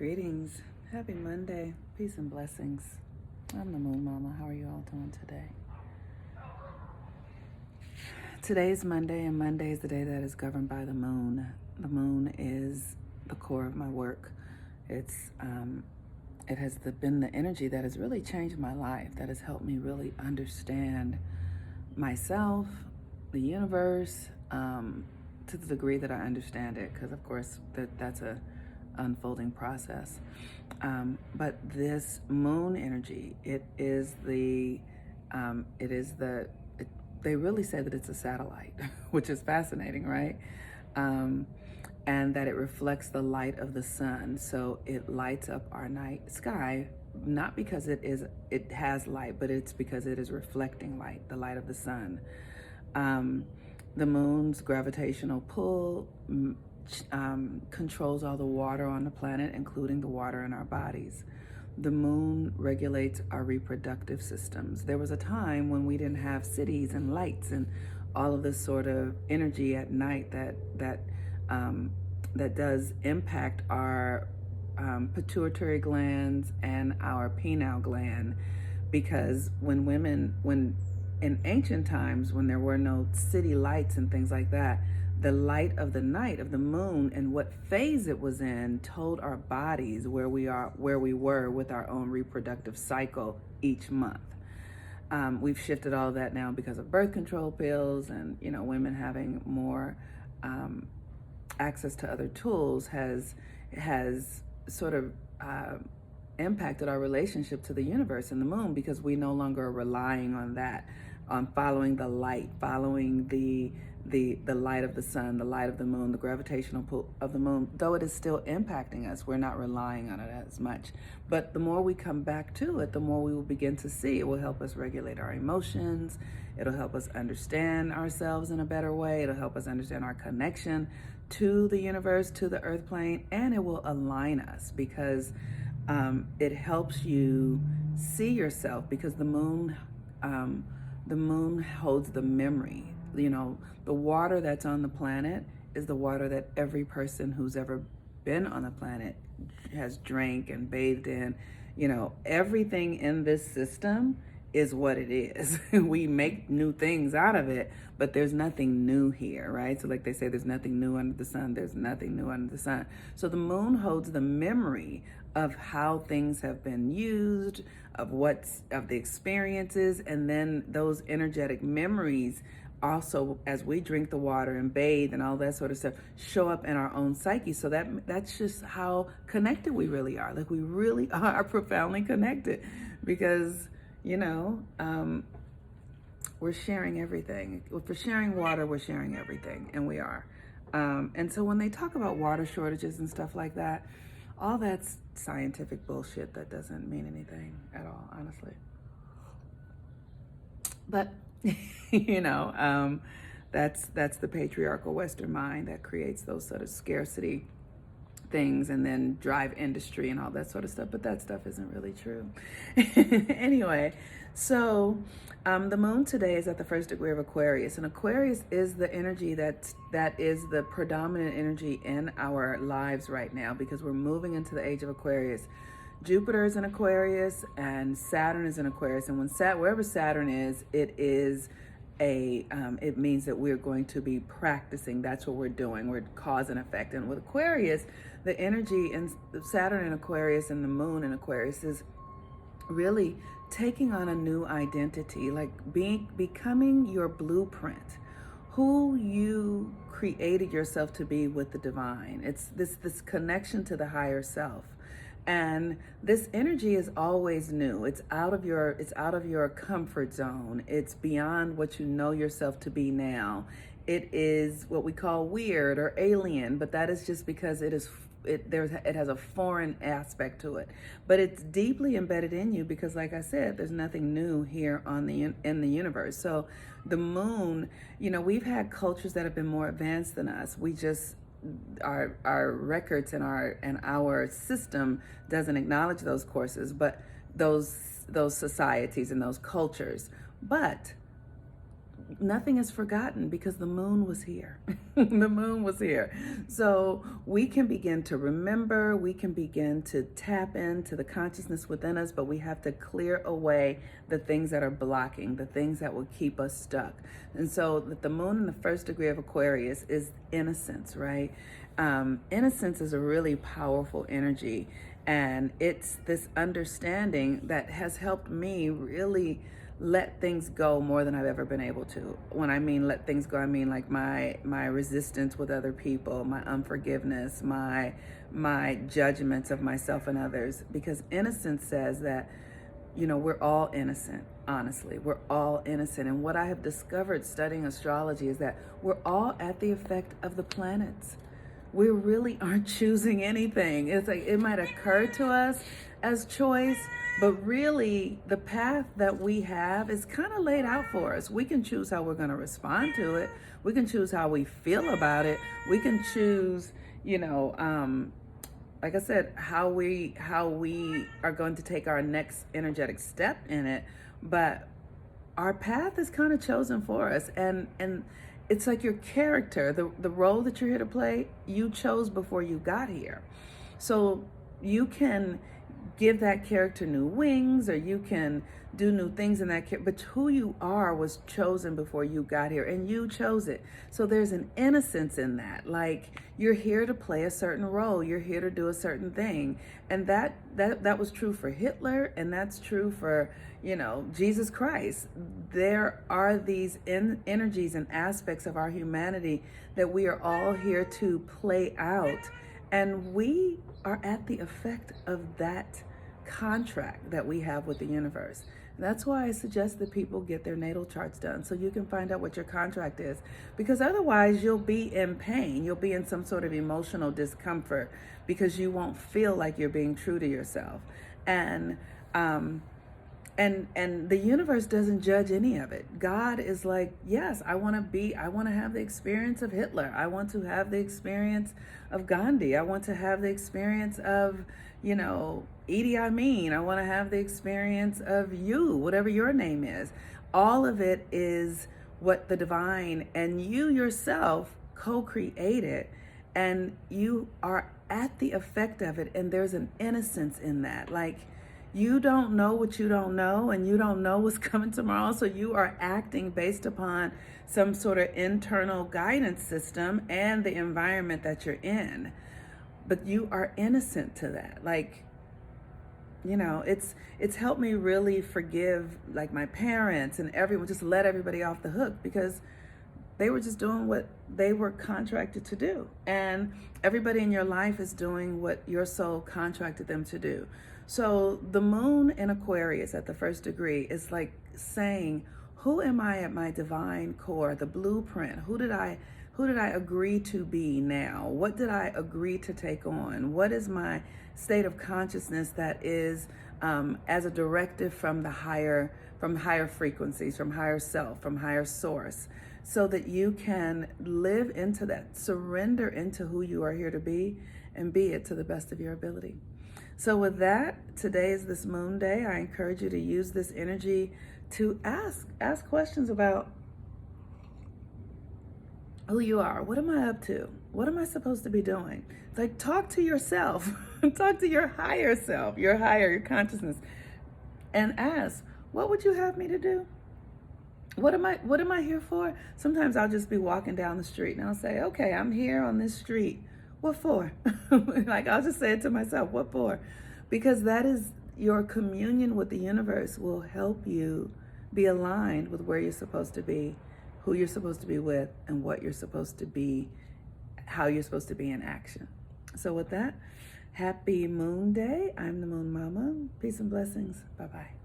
Greetings. Happy Monday. Peace and blessings. I'm the Moon Mama. How are you all doing today? Today's Monday, and Monday is the day that is governed by the moon. The moon is the core of my work. It has been the energy that has really changed my life, that has helped me really understand myself, the universe, to the degree that I understand it, because of course that's a unfolding process. But this moon energy, they really say that it's a satellite, which is fascinating, right? And that it reflects the light of the sun. So it lights up our night sky, not because it has light, but it's because it is reflecting light, the light of the sun. The moon's gravitational pull controls all the water on the planet, including the water in our bodies. The moon regulates our reproductive systems. There was a time when we didn't have cities and lights and all of this sort of energy at night that does impact our pituitary glands and our pineal gland. Because when in ancient times, when there were no city lights and things like that, the light of the night of the moon and what phase it was in told our bodies where we were with our own reproductive cycle each month. We've shifted all of that now because of birth control pills and women having more access to other tools has sort of impacted our relationship to the universe and the moon, because we no longer are relying on that, on following the light, following the light of the sun, the light of the moon, the gravitational pull of the moon. Though it is still impacting us, we're not relying on it as much. But the more we come back to it, the more we will begin to see it will help us regulate our emotions. It'll help us understand ourselves in a better way. It'll help us understand our connection to the universe, to the earth plane, and it will align us, because it helps you see yourself, because the moon holds the memory. The water that's on the planet is the water that every person who's ever been on the planet has drank and bathed in. Everything in this system is what it is. We make new things out of it, but there's nothing new here, right? So like they say, there's nothing new under the sun. There's nothing new under the sun. So the moon holds the memory of how things have been used, of the experiences, and then those energetic memories also, as we drink the water and bathe and all that sort of stuff, show up in our own psyche. So that's just how connected we really are. Like, we really are profoundly connected, because we're sharing everything. If we're sharing water, we're sharing everything, and we are. And so when they talk about water shortages and stuff like that, all that's scientific bullshit that doesn't mean anything at all, honestly. But that's the patriarchal Western mind that creates those sort of scarcity things, and then drive industry and all that sort of stuff. But that stuff isn't really true. Anyway, so the moon today is at the 1st degree of Aquarius, and Aquarius is the energy that is the predominant energy in our lives right now, because we're moving into the age of Aquarius. Jupiter is in Aquarius and Saturn is in Aquarius, and wherever Saturn is, it means that we're going to be practicing. That's what we're doing. We're cause and effect. And with Aquarius, the energy in Saturn in Aquarius and the moon in Aquarius is really taking on a new identity, like becoming your blueprint, who you created yourself to be with the divine. It's this connection to the higher self. And this energy is always new. It's out of your comfort zone. It's beyond what you know yourself to be now. It is what we call weird or alien, but that is just because it has a foreign aspect to it. But it's deeply embedded in you, because like I said, there's nothing new here in the universe. So the moon, we've had cultures that have been more advanced than us. We just our records and our system doesn't acknowledge those courses, but those societies and those cultures. But nothing is forgotten because the moon was here. The moon was here. So we can begin to remember, we can begin to tap into the consciousness within us, but we have to clear away the things that are blocking, the things that will keep us stuck. And so the moon in the first degree of Aquarius is innocence, right? Innocence is a really powerful energy. And it's this understanding that has helped me really let things go more than I've ever been able to. When I mean let things go, I mean like my resistance with other people, my unforgiveness, my judgments of myself and others. Because innocence says that, you know, we're all innocent. Honestly, we're all innocent. And what I have discovered studying astrology is that we're all at the effect of the planets. We really aren't choosing anything. It's like it might occur to us as choice, but really the path that we have is kind of laid out for us. We can choose how we're going to respond to it. We can choose how we feel about it. We can choose, you know, like I said, how we are going to take our next energetic step in it. But our path is kind of chosen for us, and it's like your character, the role that you're here to play, you chose before you got here. So you can give that character new wings, or you can do new things in that character, but who you are was chosen before you got here, and you chose it. So there's an innocence in that. Like, you're here to play a certain role, you're here to do a certain thing. And that was true for Hitler, and that's true for, you know, Jesus Christ. There are these energies and aspects of our humanity that we are all here to play out, and we are at the effect of that contract that we have with the universe. That's why I suggest that people get their natal charts done, so you can find out what your contract is, because otherwise you'll be in pain. You'll be in some sort of emotional discomfort because you won't feel like you're being true to yourself. And the universe doesn't judge any of it. God is like, yes, I want to have the experience of Hitler. I want to have the experience of Gandhi. I want to have the experience of, you know, Idi Amin. I want to have the experience of you, whatever your name is. All of it is what the divine and you yourself co-created, and you are at the effect of it. And there's an innocence in that. Like, you don't know what you don't know, and you don't know what's coming tomorrow. So you are acting based upon some sort of internal guidance system and the environment that you're in. But you are innocent to that. Like, you know, it's helped me really forgive, like, my parents and everyone, just let everybody off the hook, because they were just doing what they were contracted to do. And everybody in your life is doing what your soul contracted them to do. So the moon in Aquarius at the first degree is like saying, who am I at my divine core, the blueprint? Who did I agree to be now? What did I agree to take on? What is my state of consciousness that is as a directive from higher frequencies, from higher self, from higher source, so that you can live into that, surrender into who you are here to be, and be it to the best of your ability. So with that, today is this moon day. I encourage you to use this energy to ask questions about who you are. What am I up to? What am I supposed to be doing? It's like, talk to yourself. Talk to your higher self, your consciousness, and ask, what would you have me to do? What am I here for? Sometimes I'll just be walking down the street and I'll say, okay, I'm here on this street. What for? Like, I'll just say it to myself, what for? Because that is your communion with the universe will help you be aligned with where you're supposed to be, who you're supposed to be with, and what you're supposed to be, how you're supposed to be in action. So with that, happy moon day. I'm the Moon Mama. Peace and blessings. Bye-bye.